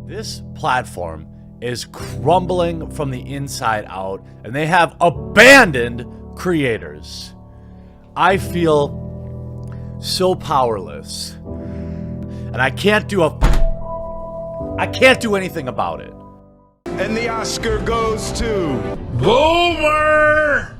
This platform is crumbling from the inside out, and they have abandoned creators. I feel so powerless, and I can't do anything about it. And the Oscar goes to Boomer!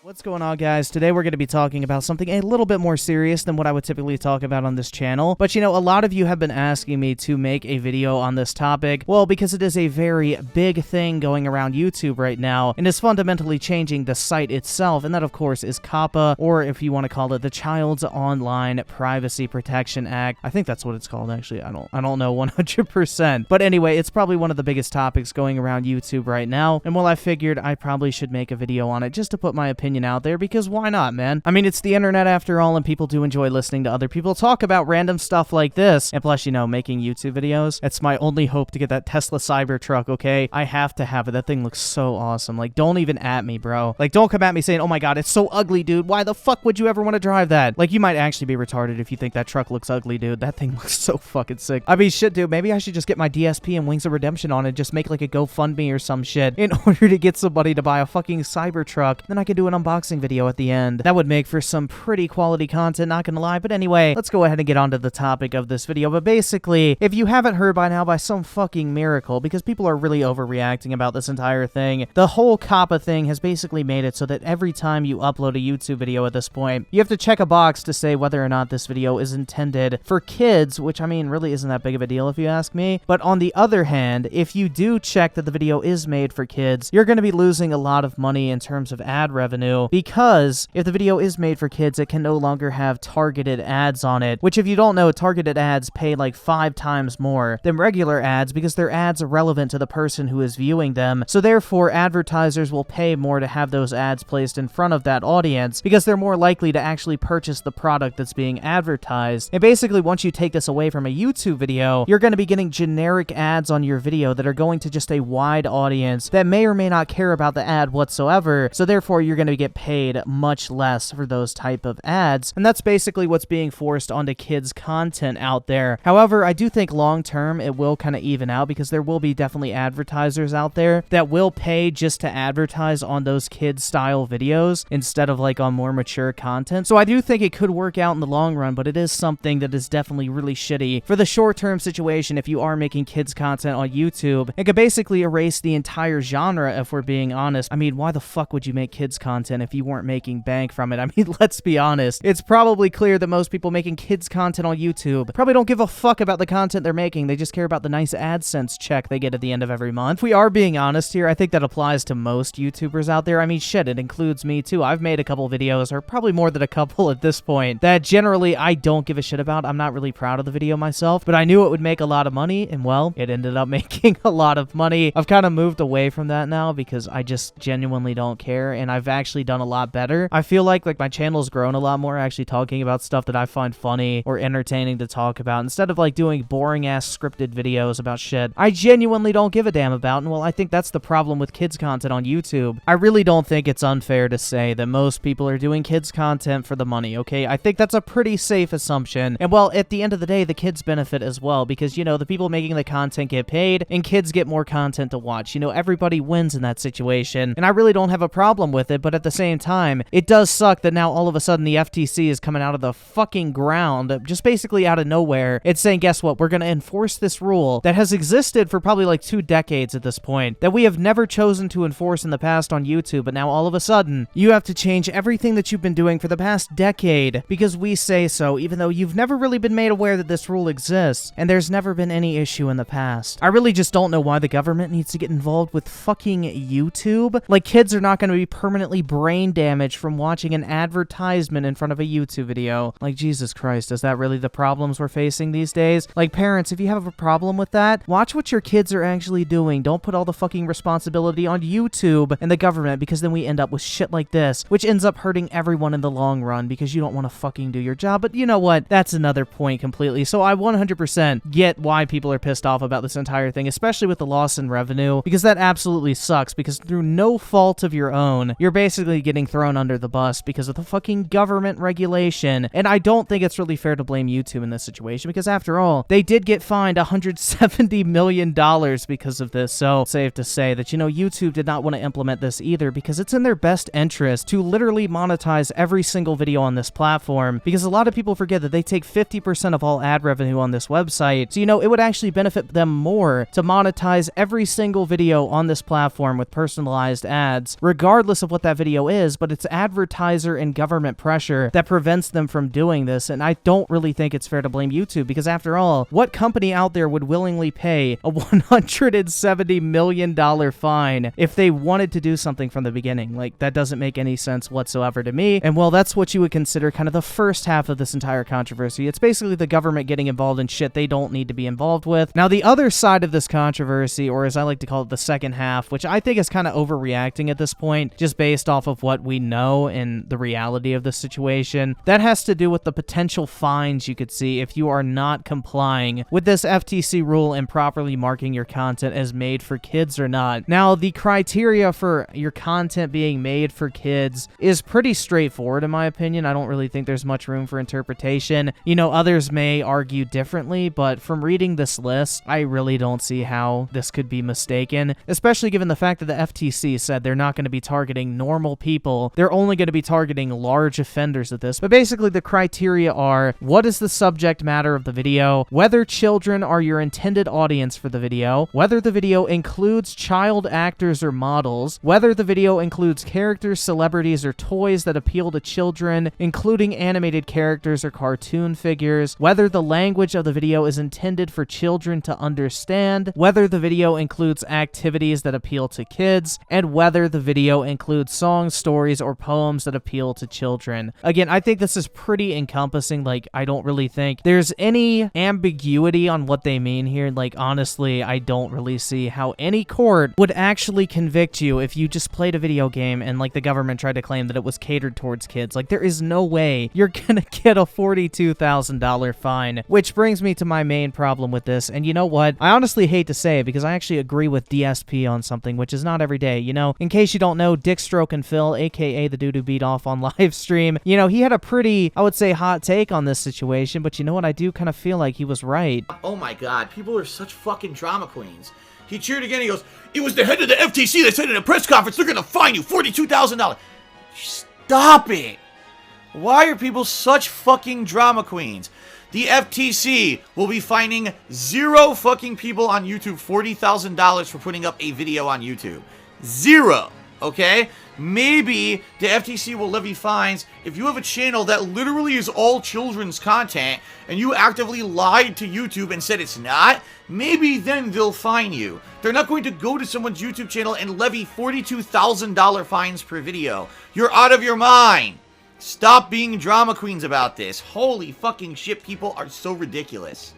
What's going on, guys? Today we're going to be talking about something a little bit more serious than what I would typically talk about on this channel. But you know, a lot of you have been asking me to make a video on this topic, well, because it is a very big thing going around YouTube right now, and is fundamentally changing the site itself, and that of course is COPPA, or if you want to call it the Child's Online Privacy Protection Act. I think that's what it's called, actually. I don't know 100%. But anyway, it's probably one of the biggest topics going around YouTube right now, and well, I figured I probably should make a video on it just to put my opinion out there, because why not, man? I mean, it's the internet after all, and people do enjoy listening to other people talk about random stuff like this. And plus, you know, making YouTube videos, it's my only hope to get that Tesla Cybertruck, okay? I have to have it. That thing looks so awesome. Like, don't even at me, bro. Like, don't come at me saying, oh my god, it's so ugly, dude. Why the fuck would you ever want to drive that? Like, you might actually be retarded if you think that truck looks ugly, dude. That thing looks so fucking sick. I mean, shit, dude, maybe I should just get my DSP and Wings of Redemption on and just make like a GoFundMe or some shit in order to get somebody to buy a fucking Cybertruck. Then I could do an unboxing video at the end. That would make for some pretty quality content, not gonna lie. But anyway, let's go ahead and get on to the topic of this video. But basically, if you haven't heard by now, by some fucking miracle, because people are really overreacting about this entire thing, the whole COPPA thing has basically made it so that every time you upload a YouTube video at this point, you have to check a box to say whether or not this video is intended for kids, which I mean really isn't that big of a deal if you ask me. But on the other hand, if you do check that the video is made for kids, you're going to be losing a lot of money in terms of ad revenue, because if the video is made for kids, it can no longer have targeted ads on it, which if you don't know, targeted ads pay like 5 times more than regular ads because their ads are relevant to the person who is viewing them. So therefore, advertisers will pay more to have those ads placed in front of that audience because they're more likely to actually purchase the product that's being advertised. And basically, once you take this away from a YouTube video, you're going to be getting generic ads on your video that are going to just a wide audience that may or may not care about the ad whatsoever. So therefore, you're going to get paid much less for those type of ads, and that's basically what's being forced onto kids' content out there. However, I do think long term it will kind of even out, because there will be definitely advertisers out there that will pay just to advertise on those kids style videos instead of like on more mature content. So I do think it could work out in the long run, but it is something that is definitely really shitty for the short-term situation if you are making kids content on YouTube. It could basically erase the entire genre if we're being honest. I mean, why the fuck would you make kids content if you weren't making bank from it? I mean, let's be honest. It's probably clear that most people making kids content on YouTube probably don't give a fuck about the content they're making. They just care about the nice AdSense check they get at the end of every month. If we are being honest here, I think that applies to most YouTubers out there. I mean, shit, it includes me too. I've made a couple videos, or probably more than a couple at this point, that generally I don't give a shit about. I'm not really proud of the video myself, but I knew it would make a lot of money, and well, it ended up making a lot of money. I've kind of moved away from that now because I just genuinely don't care, and I've actually done a lot better. I feel like my channel's grown a lot more, actually talking about stuff that I find funny or entertaining to talk about, instead of like doing boring ass scripted videos about shit I genuinely don't give a damn about. And well, I think that's the problem with kids content on YouTube. I really don't think it's unfair to say that most people are doing kids content for the money, okay? I think that's a pretty safe assumption. And well, at the end of the day, the kids benefit as well, because you know, the people making the content get paid and kids get more content to watch. You know, everybody wins in that situation, and I really don't have a problem with it. But at the same time, it does suck that now all of a sudden the FTC is coming out of the fucking ground, just basically out of nowhere. It's saying, guess what? We're going to enforce this rule that has existed for probably like 2 decades at this point, that we have never chosen to enforce in the past on YouTube, but now all of a sudden, you have to change everything that you've been doing for the past decade because we say so, even though you've never really been made aware that this rule exists, and there's never been any issue in the past. I really just don't know why the government needs to get involved with fucking YouTube. Like, kids are not going to be permanently brain damaged from watching an advertisement in front of a YouTube video. Like, Jesus Christ, is that really the problems we're facing these days? Like, parents, if you have a problem with that, watch what your kids are actually doing. Don't put all the fucking responsibility on YouTube and the government, because then we end up with shit like this, which ends up hurting everyone in the long run because you don't want to fucking do your job. But you know what? That's another point completely. So I 100% get why people are pissed off about this entire thing, especially with the loss in revenue, because that absolutely sucks, because through no fault of your own, you're basically basically getting thrown under the bus because of the fucking government regulation. And I don't think it's really fair to blame YouTube in this situation, because after all, they did get fined $170 million because of this. So safe to say that, YouTube did not want to implement this either, because it's in their best interest to literally monetize every single video on this platform, because a lot of people forget that they take 50% of all ad revenue on this website. So, it would actually benefit them more to monetize every single video on this platform with personalized ads, regardless of what that video is, but it's advertiser and government pressure that prevents them from doing this. And I don't really think it's fair to blame YouTube, because after all, what company out there would willingly pay a $170 million fine if they wanted to do something from the beginning? Like, that doesn't make any sense whatsoever to me. And well, that's what you would consider kind of the first half of this entire controversy. It's basically the government getting involved in shit they don't need to be involved with. Now, the other side of this controversy, or as I like to call it, the second half, which I think is kind of overreacting at this point, just based off of what we know and the reality of the situation, that has to do with the potential fines you could see if you are not complying with this FTC rule and properly marking your content as made for kids or not. Now, the criteria for your content being made for kids is pretty straightforward in my opinion. I don't really think there's much room for interpretation. Others may argue differently, but from reading this list, I really don't see how this could be mistaken, especially given the fact that the FTC said they're not going to be targeting normal people. They're only going to be targeting large offenders of this. But basically, the criteria are: what is the subject matter of the video, whether children are your intended audience for the video, whether the video includes child actors or models, whether the video includes characters, celebrities, or toys that appeal to children, including animated characters or cartoon figures, whether the language of the video is intended for children to understand, whether the video includes activities that appeal to kids, and whether the video includes songs, stories, or poems that appeal to children. Again, I think this is pretty encompassing. Like, I don't really think there's any ambiguity on what they mean here. Like, honestly, I don't really see how any court would actually convict you if you just played a video game and, like, the government tried to claim that it was catered towards kids. Like, there is no way you're gonna get a $42,000 fine, which brings me to my main problem with this. And you know what? I honestly hate to say it, because I actually agree with DSP on something, which is not every day. In case you don't know, Dick Stroke and Phil, aka the dude who beat off on live stream, he had a pretty, I would say, hot take on this situation, but you know what? I do kind of feel like he was right. Oh my god, people are such fucking drama queens. He cheered again, he goes, "It was the head of the FTC that said in a press conference they're gonna fine you $42,000. Stop it! Why are people such fucking drama queens? The FTC will be fining 0 fucking people on YouTube $40,000 for putting up a video on YouTube. 0. Okay? Maybe the FTC will levy fines if you have a channel that literally is all children's content and you actively lied to YouTube and said it's not. Maybe then they'll fine you. They're not going to go to someone's YouTube channel and levy $42,000 fines per video. You're out of your mind. Stop being drama queens about this. Holy fucking shit, people are so ridiculous.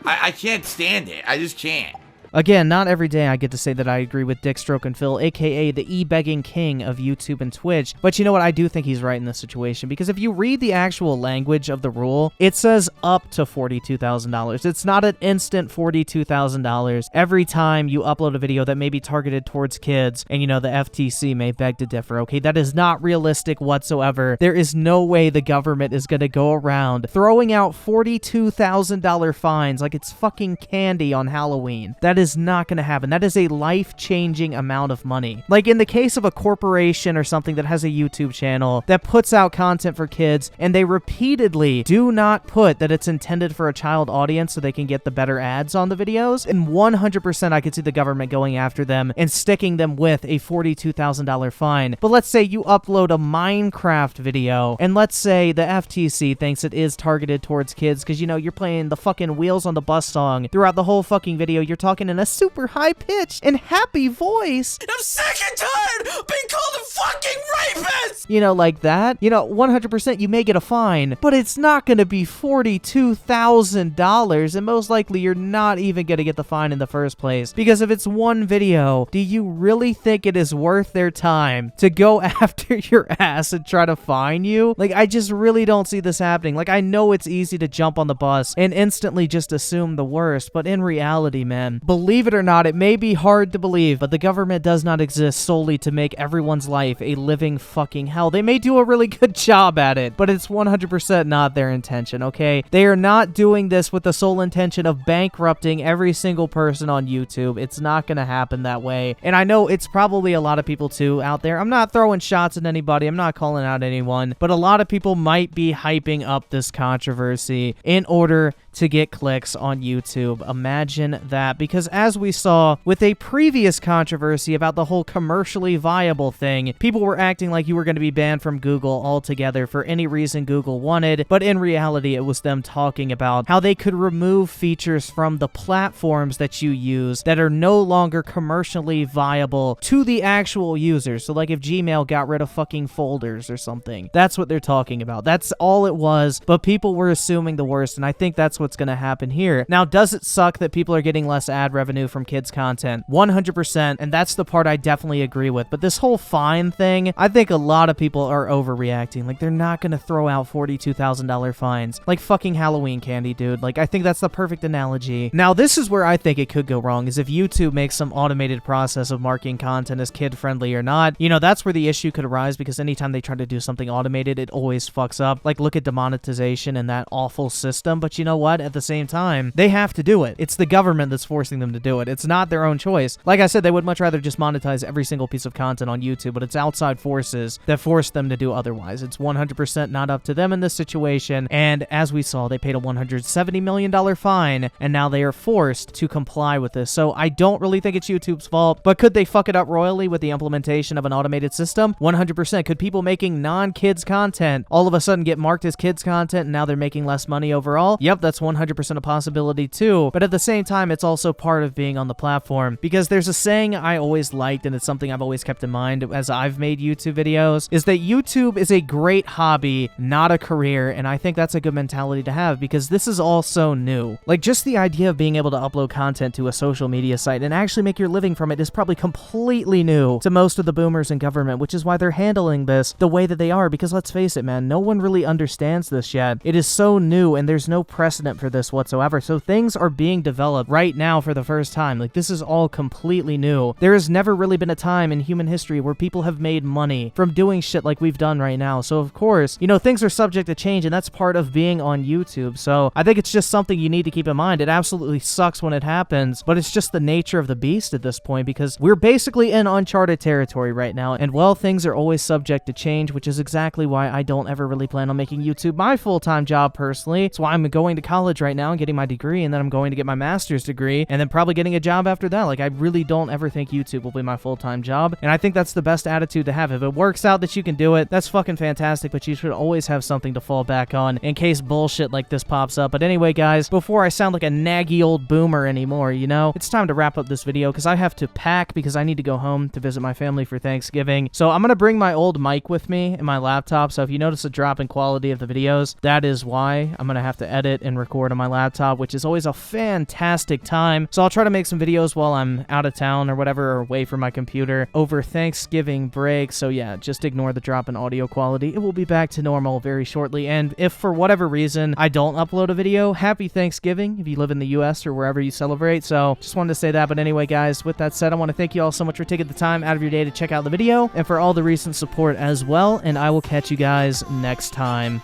I can't stand it. I just can't. Again, not every day I get to say that I agree with Dick Stroke and Phil, aka the e-begging king of YouTube and Twitch, but you know what? I do think he's right in this situation, because if you read the actual language of the rule, it says up to $42,000. It's not an instant $42,000 every time you upload a video that may be targeted towards kids, and the FTC may beg to differ, okay? That is not realistic whatsoever. There is no way the government is going to go around throwing out $42,000 fines like it's fucking candy on Halloween. That is not going to happen. That is a life-changing amount of money. Like, in the case of a corporation or something that has a YouTube channel that puts out content for kids, and they repeatedly do not put that it's intended for a child audience so they can get the better ads on the videos, and 100% I could see the government going after them and sticking them with a $42,000 fine. But let's say you upload a Minecraft video, and let's say the FTC thinks it is targeted towards kids because, you're playing the fucking Wheels on the Bus song throughout the whole fucking video. You're talking in a super high-pitched and happy voice. I'm sick and tired of being called a fucking rapist! Like that. 100% you may get a fine, but it's not going to be $42,000, and most likely you're not even going to get the fine in the first place. Because if it's one video, do you really think it is worth their time to go after your ass and try to fine you? Like, I just really don't see this happening. Like, I know it's easy to jump on the bus and instantly just assume the worst, but in reality, man, believe believe it or not, it may be hard to believe, but the government does not exist solely to make everyone's life a living fucking hell. They may do a really good job at it, but it's 100% not their intention, okay? They are not doing this with the sole intention of bankrupting every single person on YouTube. It's not gonna happen that way. And I know it's probably a lot of people too out there. I'm not throwing shots at anybody. I'm not calling out anyone, but a lot of people might be hyping up this controversy in order to get clicks on YouTube. Imagine that, because as we saw with a previous controversy about the whole commercially viable thing, people were acting like you were going to be banned from Google altogether for any reason Google wanted, but in reality it was them talking about how they could remove features from the platforms that you use that are no longer commercially viable to the actual users. So like if Gmail got rid of fucking folders or something, that's what they're talking about. That's all it was, but people were assuming the worst, and I think that's what's going to happen here. Now, does it suck that people are getting less ad revenue from kids' content? 100%, and that's the part I definitely agree with. But this whole fine thing, I think a lot of people are overreacting. Like, they're not going to throw out $42,000 fines. Like fucking Halloween candy, dude. Like, I think that's the perfect analogy. Now, this is where I think it could go wrong, is if YouTube makes some automated process of marking content as kid-friendly or not. You know, that's where the issue could arise, because anytime they try to do something automated, it always fucks up. Like, look at demonetization and that awful system. But you know what? At the same time, they have to do it. It's the government that's forcing them to do it. It's not their own choice. Like I said, they would much rather just monetize every single piece of content on YouTube, but it's outside forces that force them to do otherwise. It's 100% not up to them in this situation, and as we saw, they paid a $170 million fine, and now they are forced to comply with this. So I don't really think it's YouTube's fault, but could they fuck it up royally with the implementation of an automated system? 100%. Could people making non-kids content all of a sudden get marked as kids content, and now they're making less money overall? Yep, that's 100% a possibility too, but at the same time, it's also part of being on the platform, because there's a saying I always liked, and it's something I've always kept in mind as I've made YouTube videos, is that YouTube is a great hobby, not a career, and I think that's a good mentality to have, because this is all so new. Like, just the idea of being able to upload content to a social media site and actually make your living from it is probably completely new to most of the boomers in government, which is why they're handling this the way that they are, because let's face it, man, no one really understands this yet. It is so new, and there's no precedent for this whatsoever, so things are being developed right now for the first time. Like, this is all completely new. There has never really been a time in human history where people have made money from doing shit like we've done right now, so of course, you know, things are subject to change, and that's part of being on YouTube. So I think it's just something you need to keep in mind. It absolutely sucks when it happens, but it's just the nature of the beast at this point, because we're basically in uncharted territory right now, and well, things are always subject to change, which is exactly why I don't ever really plan on making YouTube my full-time job personally. It's why I'm going to college right now and getting my degree, and then I'm going to get my master's degree, and then probably getting a job after that. Like, I really don't ever think YouTube will be my full-time job, and I think that's the best attitude to have. If it works out that you can do it, that's fucking fantastic, but you should always have something to fall back on in case bullshit like this pops up. But anyway, guys, before I sound like a naggy old boomer anymore, you know, it's time to wrap up this video, because I have to pack, because I need to go home to visit my family for Thanksgiving. So I'm gonna bring my old mic with me and my laptop, so if you notice a drop in quality of the videos, that is why. I'm gonna have to edit and record on my laptop, which is always a fantastic time. So I'll try to make some videos while I'm out of town or whatever, or away from my computer over Thanksgiving break. So yeah, just ignore the drop in audio quality. It will be back to normal very shortly. And if for whatever reason I don't upload a video, happy Thanksgiving if you live in the US or wherever you celebrate. So just wanted to say that. But anyway, guys, with that said, I want to thank you all so much for taking the time out of your day to check out the video, and for all the recent support as well. And I will catch you guys next time.